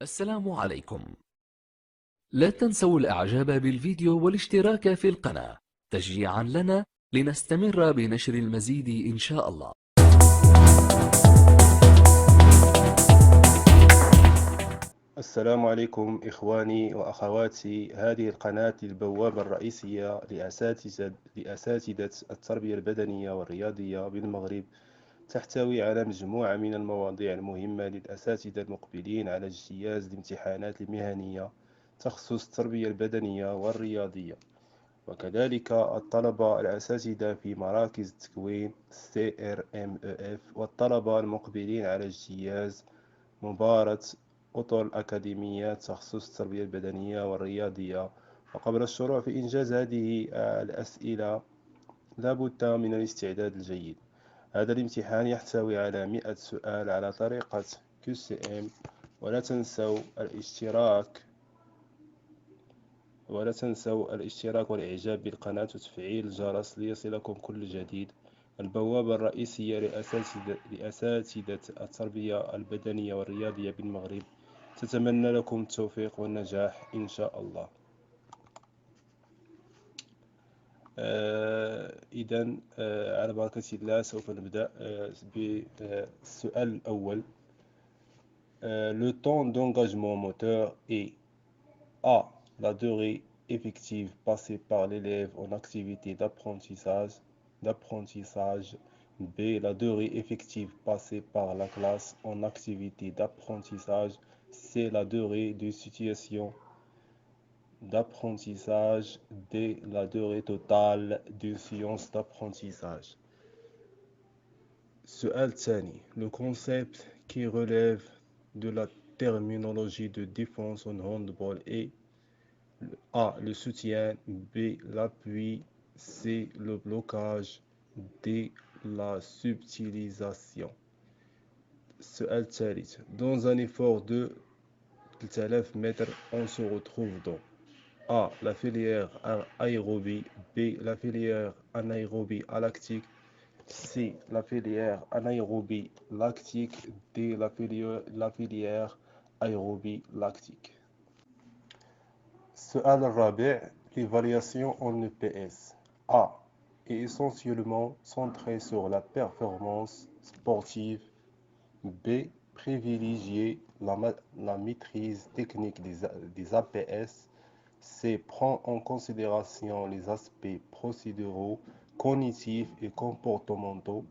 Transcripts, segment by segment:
السلام عليكم. لا تنسوا الإعجاب بالفيديو والاشتراك في القناة تشجيعا لنا لنستمر بنشر المزيد إن شاء الله. السلام عليكم إخواني وأخواتي. هذه القناة البوابة الرئيسية لأساتذة التربية البدنية والرياضية بالمغرب، تحتوي على مجموعة من المواضيع المهمة للأساتذة المقبلين على اجتياز الامتحانات المهنية تخصص التربية البدنية والرياضية، وكذلك الطلبة الأساتذة في مراكز التكوين CRMEF والطلبة المقبلين على اجتياز مباراة أطر أكاديميات تخصص التربية البدنية والرياضية. وقبل الشروع في إنجاز هذه الأسئلة لا بد من الاستعداد الجيد. هذا الامتحان يحتوي على 100 سؤال على طريقة QCM. ولا تنسوا الاشتراك والإعجاب بالقناة وتفعيل الجرس ليصلكم كل جديد. البوابة الرئيسية لأساتذة التربية البدنية والرياضية بالمغرب تتمنى لكم التوفيق والنجاح إن شاء الله. إذن على بركة الله سوف نبدأ بالسؤال الأول. Le temps d'engagement moteur est A. La durée effective passée par l'élève en activité d'apprentissage. B. La durée effective passée par la classe en activité d'apprentissage. C. La durée de situation d'apprentissage. D. La durée totale de séance d'apprentissage. سؤال ثاني. Le concept qui relève de la terminologie de défense en handball est A. Le soutien. B. L'appui. C. Le blocage. D. La subtilisation. السؤال الثالث. Dans un effort de 3000 mètres, on se retrouve dans A. La filière aérobie. B. La filière anaérobie lactique. C. La filière anaérobie lactique. D. La filière aérobie lactique. السؤال الرابع. L'évaluation en EPS. A. Est essentiellement centrée sur la performance sportive. B. Privilégier la maîtrise technique des APS. C. Prend en considération les aspects procéduraux, cognitifs et comportementaux.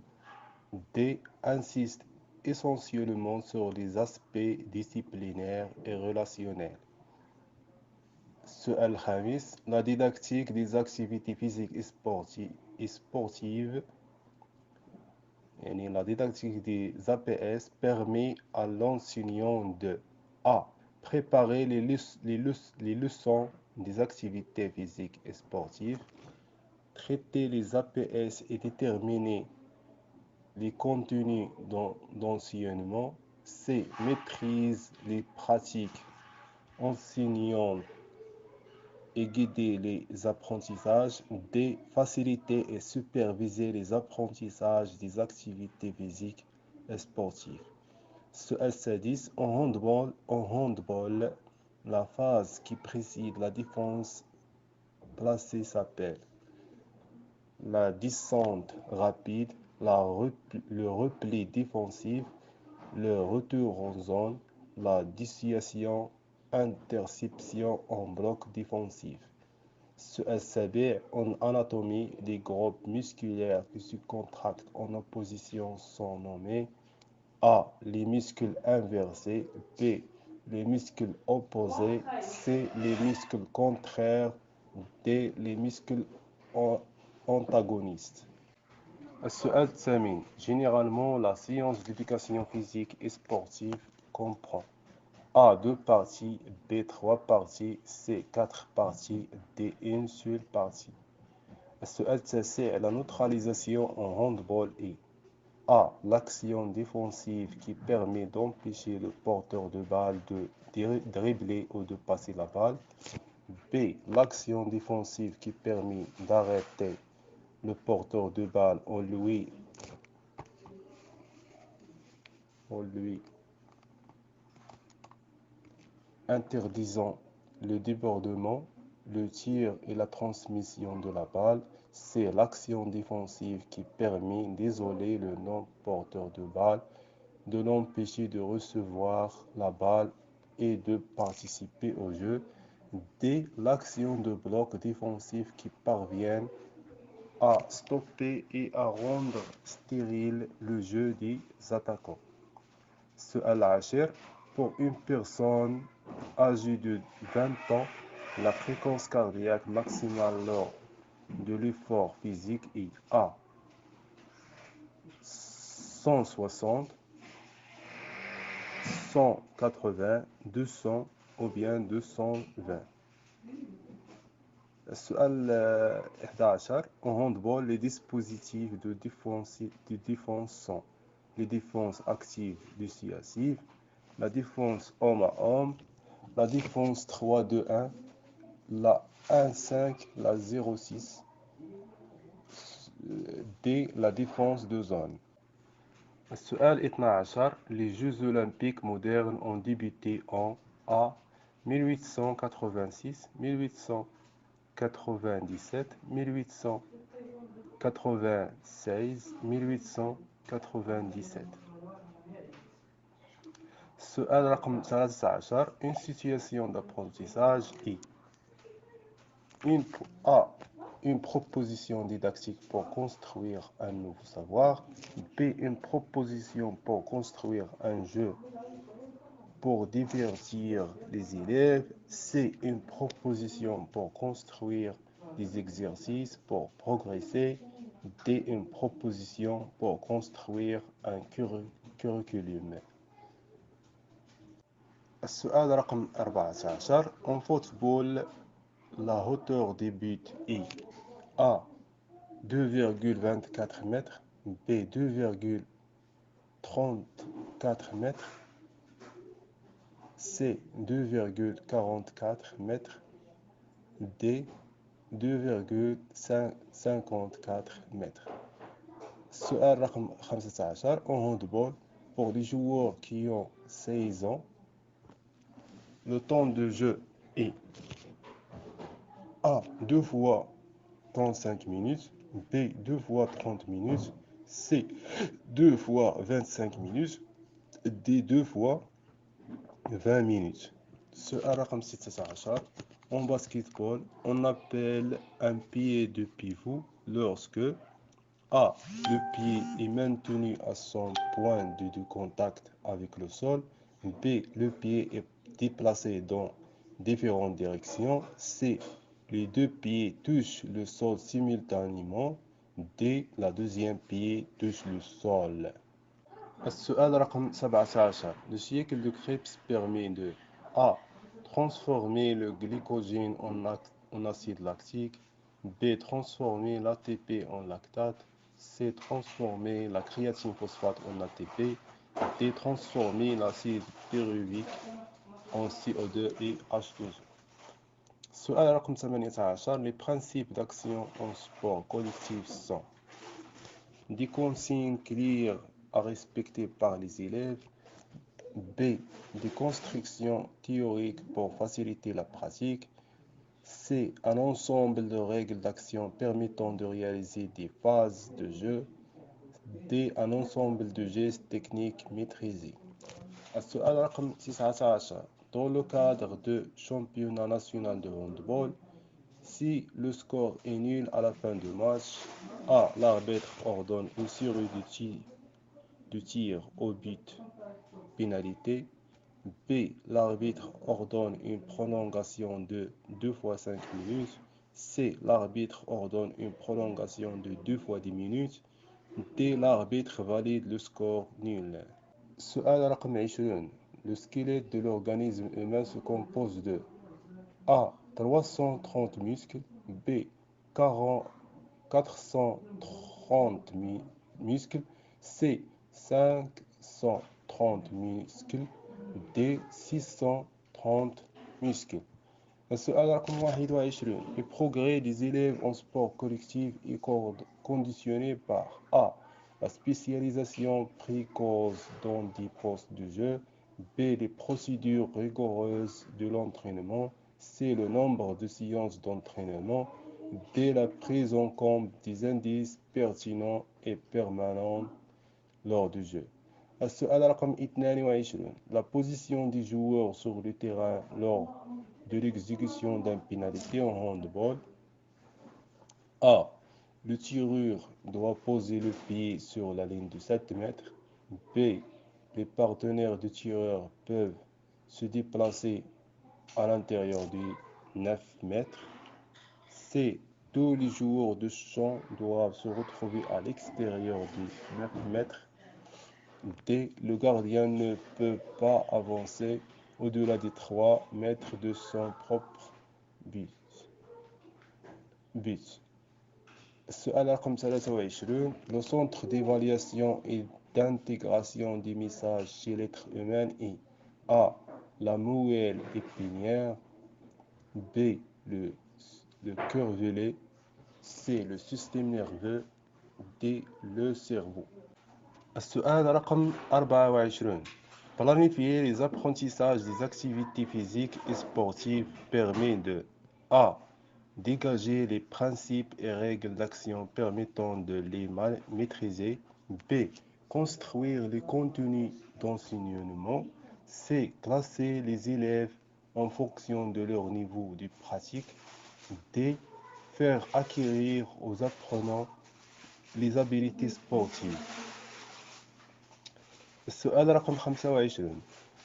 D. Insiste essentiellement sur les aspects disciplinaires et relationnels. السؤال الخامس. La didactique des activités physiques et sportives, la didactique des APS permet à l'enseignant de A. Préparer les leçons des activités physiques et sportives, traiter les APS et déterminer les contenus d'enseignement. C. Maîtrise les pratiques enseignantes et guider les apprentissages. D. Faciliter et superviser les apprentissages des activités physiques et sportives. السؤال السادس. En handball, la phase qui précède la défense placée s'appelle la descente rapide, le repli défensif, le retour en zone, la dissuasion, interception en bloc défensif. السؤال السابع. En anatomie, les groupes musculaires qui se contractent en opposition sont nommés A. Les muscles inversés. B. Les muscles opposés. C. Les muscles contraires. D. Les muscles antagonistes. السؤال الثامن. Généralement, la séance d'éducation physique et sportive comprend A. 2 parties. B. 3 parties. C. 4 parties. D. une seule partie. السؤال التاسع. La neutralisation en handball est A. L'action défensive qui permet d'empêcher le porteur de balle de dribbler ou de passer la balle. B. L'action défensive qui permet d'arrêter le porteur de balle en lui interdisant le débordement, le tir et la transmission de la balle. C'est l'action défensive qui permet d'isoler le non-porteur de balle, de l'empêcher de recevoir la balle et de participer au jeu. D. L'action de bloc défensif qui parvient à stopper et à rendre stérile le jeu des attaquants. سؤال العاشر. Pour une personne âgée de 20 ans, la fréquence cardiaque maximale lors de l'effort physique est A. 160, 180, 200 ou bien 220. السؤال 11. En handball, les dispositifs de défense sont les défenses actives dissuasives, la défense homme à homme, la défense 3-2-1, la 1-5, la 0-6, D. La défense de zone. السؤال 12. Les Jeux olympiques modernes ont débuté en A. 1886, 1897, 1896, 1897. السؤال رقم 13. Une situation d'apprentissage est une proposition didactique pour construire un nouveau savoir. B. Une proposition pour construire un jeu pour divertir les élèves. C. Une proposition pour construire des exercices pour progresser. D. Une proposition pour construire un curriculum. السؤال رقم 14. En football, la hauteur des buts est A. 2,24 mètres, B. 2,34 mètres, C. 2,44 mètres, D. 2,54 mètres. السؤال رقم 15. En handball, pour les joueurs qui ont 16 ans, le temps de jeu est A. 2 fois 35 minutes, B. 2 fois 30 minutes, C. 2 fois 25 minutes, D. 2 fois 20 minutes. السؤال رقم 16. En basketball, on appelle un pied de pivot lorsque A. Le pied est maintenu à son point de contact avec le sol, B. Le pied est déplacé dans différentes directions, C. Les deux pieds touchent le sol simultanément, D. La deuxième pied touche le sol. السؤال رقم 17. Le cycle de Krebs permet de A. Transformer le glycogène en acide lactique, B. Transformer l'ATP en lactate, C. Transformer la créatine phosphate en ATP, D. Transformer l'acide pyruvique en CO2 et H2O. السؤال رقم 18. Les principes d'action en sport collectif sont des consignes claires à respecter par les élèves, B. Des constructions théoriques pour faciliter la pratique, C. Un ensemble de règles d'action permettant de réaliser des phases de jeu, D. Un ensemble de gestes techniques maîtrisés. السؤال رقم 19. Dans le cadre de championnat national de handball, si le score est nul à la fin du match, A. L'arbitre ordonne une série de tirs au but pénalité, B. L'arbitre ordonne une prolongation de 2 fois 5 minutes, C. L'arbitre ordonne une prolongation de 2 fois 10 minutes, D. L'arbitre valide le score nul. السؤال رقم 20. Le squelette de l'organisme humain se compose de A. 330 muscles, B. 430 muscles, C. 530 muscles, D. 630 muscles. السؤال رقم 21. Le progrès des élèves en sport collectif est conditionné par A. La spécialisation précoce dans des postes de jeu, B. Les procédures rigoureuses de l'entraînement. C. Le nombre de séances d'entraînement. D. La prise en compte des indices pertinents et permanents lors du jeu. السؤال رقم 22. La position des joueurs sur le terrain lors de l'exécution d'un pénalité en handball. A. Le tireur doit poser le pied sur la ligne de 7 mètres. B. Les partenaires du tireur peuvent se déplacer à l'intérieur des 9 mètres. C. Tous les joueurs de champ doivent se retrouver à l'extérieur des 9 mètres. D. Le gardien ne peut pas avancer au-delà des 3 mètres de son propre but. السؤال رقم 23. Le centre d'évaluation et d'intégration des messages chez l'être humain est A. La moelle épinière. B. Le cœur-velay. C. Le système nerveux. D. Le cerveau. السؤال رقم 24. Planifier les apprentissages des activités physiques et sportives permet de A. Dégager les principes et règles d'action permettant de les maîtriser. B. Construire les contenus d'enseignement. C. Classer les élèves en fonction de leur niveau de pratique. D. Faire acquérir aux apprenants les habiletés sportives. السؤال رقم 25.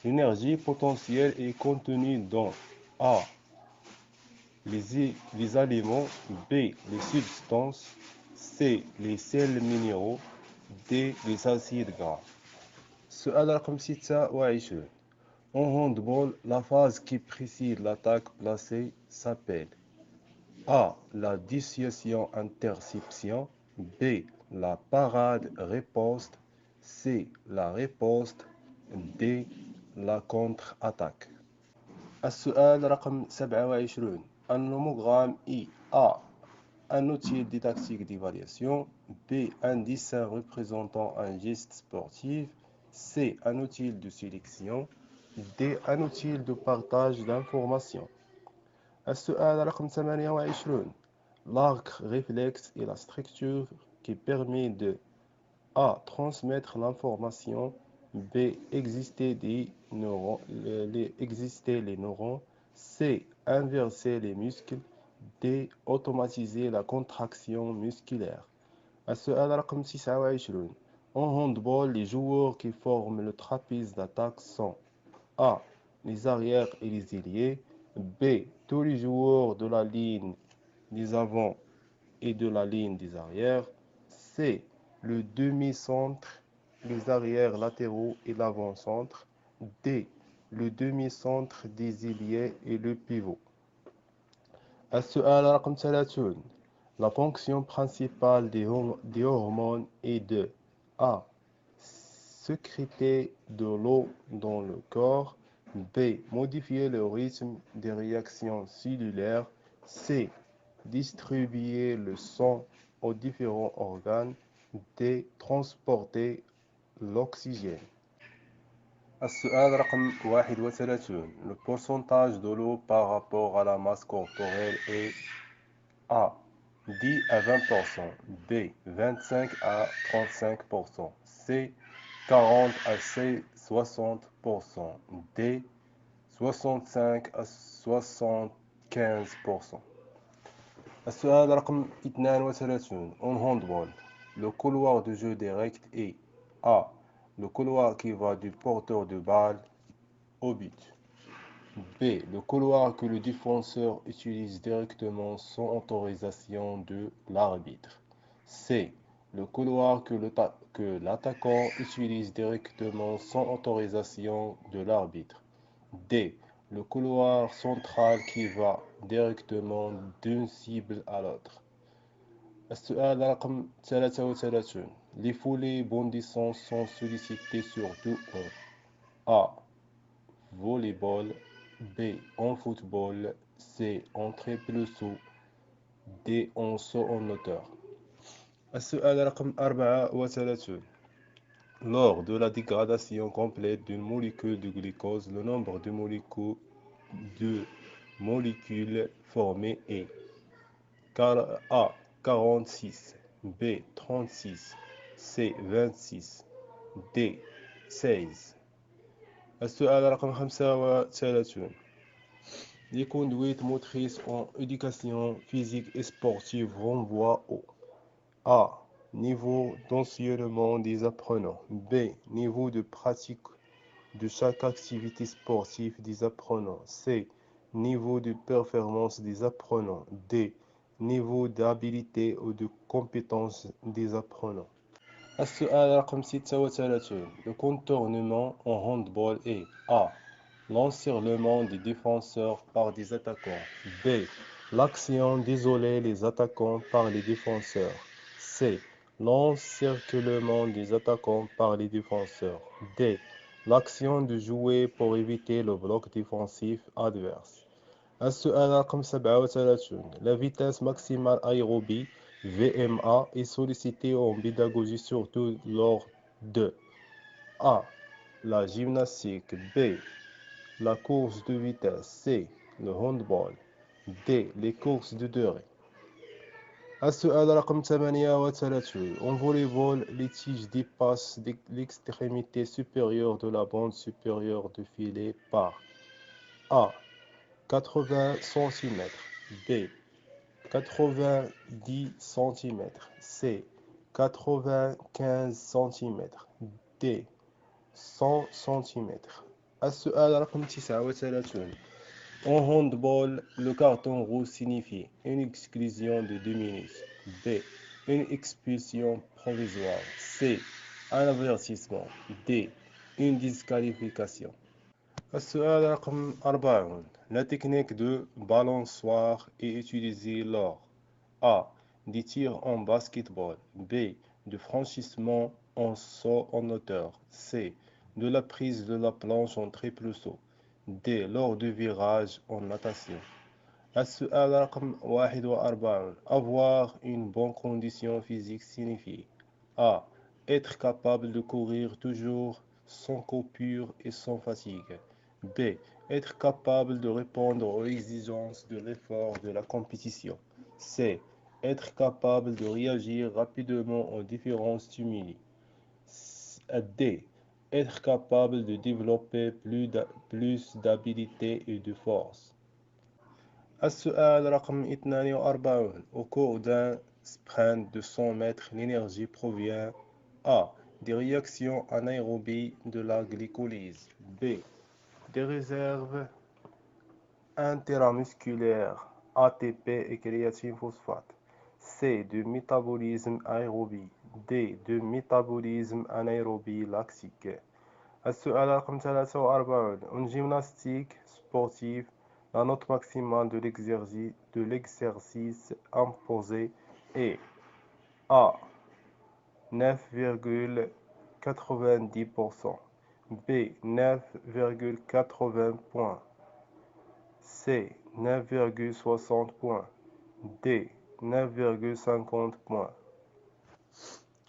L'énergie potentielle est contenue dans A. Les aliments. B. Les substances. C. Les sels minéraux. D. Les acides gras. السؤال رقم 26. En handball, la phase qui précède l'attaque placée s'appelle A. La dissuasion-interception. B. La parade-riposte. C. La riposte. D. La contre-attaque. السؤال رقم 27. Un nomogramme est A. Un outil didactique d'évaluation. B. Un dessin représentant un geste sportif. C. Un outil de sélection. D. Un outil de partage d'informations. السؤال رقم 28. L'arc réflexe est la structure qui permet de A. Transmettre l'information. B. Exister les neurones. C. Inverser les muscles. D. Automatiser la contraction musculaire. السؤال رقم 29. En handball, les joueurs qui forment le trapèze d'attaque sont A. Les arrières et les ailiers. B. Tous les joueurs de la ligne des avants et de la ligne des arrières. C. Le demi-centre, les arrières latéraux et l'avant-centre. D. Le demi-centre des ailiers et le pivot. السؤال رقم 30. La fonction principale des hormones est de A. Sécréter de l'eau dans le corps. B. Modifier le rythme des réactions cellulaires. C. Distribuer le sang aux différents organes. D. Transporter l'oxygène. السؤال رقم 31. Le pourcentage de l'eau par rapport à la masse corporelle est A. 10 à 20%. B. 25 à 35%. C. 40 à 60%. D. 65 à 75%. السؤال رقم 32. En handball, le couloir de jeu direct est A. Le couloir qui va du porteur de balle au but. B. Le couloir que le défenseur utilise directement sans autorisation de l'arbitre. C. Le couloir que l'attaquant utilise directement sans autorisation de l'arbitre. D. Le couloir central qui va directement d'une cible à l'autre. السؤال رقم 33. Les foulées bondissantes sont sollicitées surtout en A. Volleyball. B. En football. C. En triple saut. D. En saut en hauteur. السؤال رقم 34. Lors de la dégradation complète d'une molécule de glucose, le nombre de molécules formées est A 46, B 36, C 26, D 16. السؤال رقم 35. Les conduites motrices en éducation physique et sportive renvoient au A. Niveau d'enseignement des apprenants. B. Niveau de pratique de chaque activité sportive des apprenants. C. Niveau de performance des apprenants. D. Niveau d'habilité ou de compétence des apprenants. السؤال رقم 36. Le contournement en handball est A. L'encerclement des défenseurs par des attaquants. B. L'action d'isoler les attaquants par les défenseurs. C. L'encerclement des attaquants par les défenseurs. D. L'action de jouer pour éviter le bloc défensif adverse. السؤال رقم 37. La vitesse maximale aérobie VMA est sollicitée en pédagogie surtout lors de A. La gymnastique. B. La course de vitesse. C. Le handball. D. Les courses de durée. السؤال رقم 38. En volleyball, les tiges dépassent l'extrémité supérieure de la bande supérieure du filet par A. 80 cm. B. 90 cm. C. 95 cm. D. 100 cm. السؤال رقم 39. En handball, le carton rouge signifie une exclusion de 2 minutes. B. Une expulsion provisoire. C. Un avertissement. D. Une disqualification. السؤال رقم 40. La technique de balançoire est utilisée lors A. Des tirs en basketball. B. De franchissement en saut en hauteur. C. De la prise de la planche en triple saut. D. Lors de virage en natation. السؤال رقم 41. Avoir une bonne condition physique signifie A. Être capable de courir toujours sans coupure et sans fatigue. B. Être capable de répondre aux exigences de l'effort de la compétition. C. Être capable de réagir rapidement aux différents stimuli. D. Être capable de développer plus d'habileté et de force. السؤال رقم 42. Au cours d'un sprint de 100 mètres, l'énergie provient A. Des réactions anaérobies de la glycolyse. B. Des réserves intramusculaires ATP et créatine phosphate. C. Du métabolisme aérobie. D. Du métabolisme anaérobie lactique. السؤال رقم 43. En gymnastique sportive, la note maximale de l'exercice imposé est A. 9,90%. B. 9,80 points. C. 9,60 points. D. 9,50 points.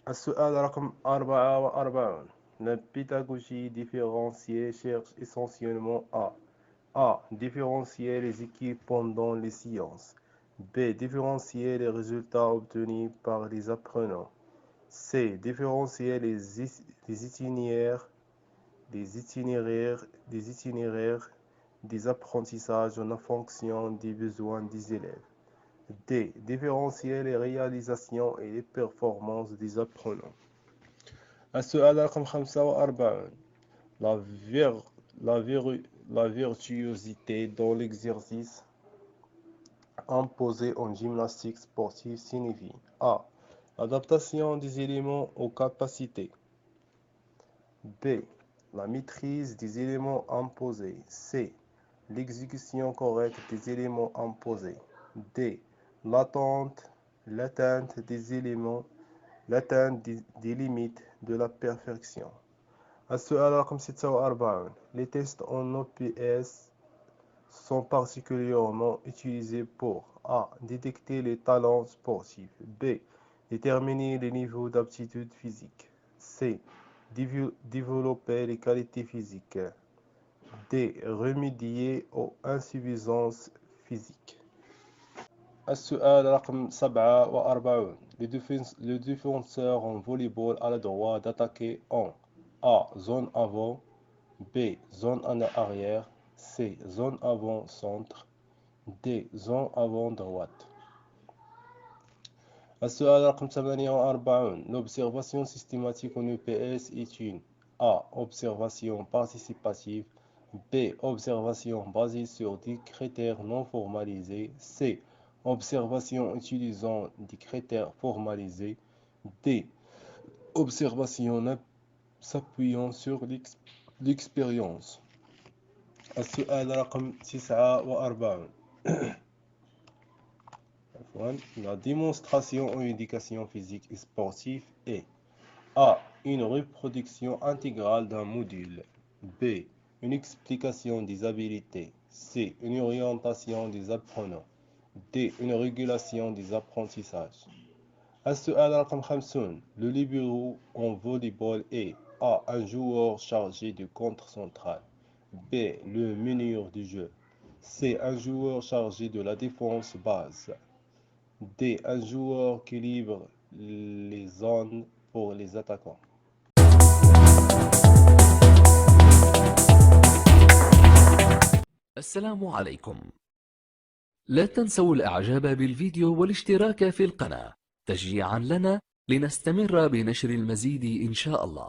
السؤال رقم 44. La pédagogie différenciée cherche essentiellement à A. Différencier les équipes pendant les séances. B. Différencier les résultats obtenus par les apprenants. C. Différencier les itinéraires des apprentissages en fonction des besoins des élèves. D. Différencier les réalisations et les performances des apprenants. السؤال رقم 45. La virtuosité dans l'exercice imposé en gymnastique sportive signifie A. L'adaptation des éléments aux capacités. B. La maîtrise des éléments imposés. C. L'exécution correcte des éléments imposés. D. L'atteinte des limites de la perfection. السؤال رقم 46. Les tests en OPS sont particulièrement utilisés pour A. Détecter les talents sportifs. B. Déterminer les niveaux d'aptitude physique. C. Développer les qualités physiques. D. Remédier aux insuffisances physiques. السؤال رقم 47. Le défenseur en volleyball a le droit d'attaquer en A. Zone avant, B. Zone en arrière, C. Zone avant centre, D. Zone avant droite. السؤال رقم 48. L'observation systématique en EPS est une A. Observation participative, B. Observation basée sur des critères non formalisés, C. Observation utilisant des critères formalisés, D. Observation s'appuyant sur l'expérience. السؤال رقم 49. La démonstration en éducation physique et sportive est A. Une reproduction intégrale d'un module, B. Une explication des habilités, C. Une orientation des apprenants, D. Une régulation des apprentissages. السؤال رقم 50. Le libéro en volleyball est A. Un joueur chargé du contre central, B. Le meneur du jeu, C. Un joueur chargé de la défense base, D. Un joueur qui livre les zones pour les attaquants. السلام عليكم. لا تنسوا الإعجاب بالفيديو والاشتراك في القناة تشجيعا لنا لنستمر بنشر المزيد إن شاء الله.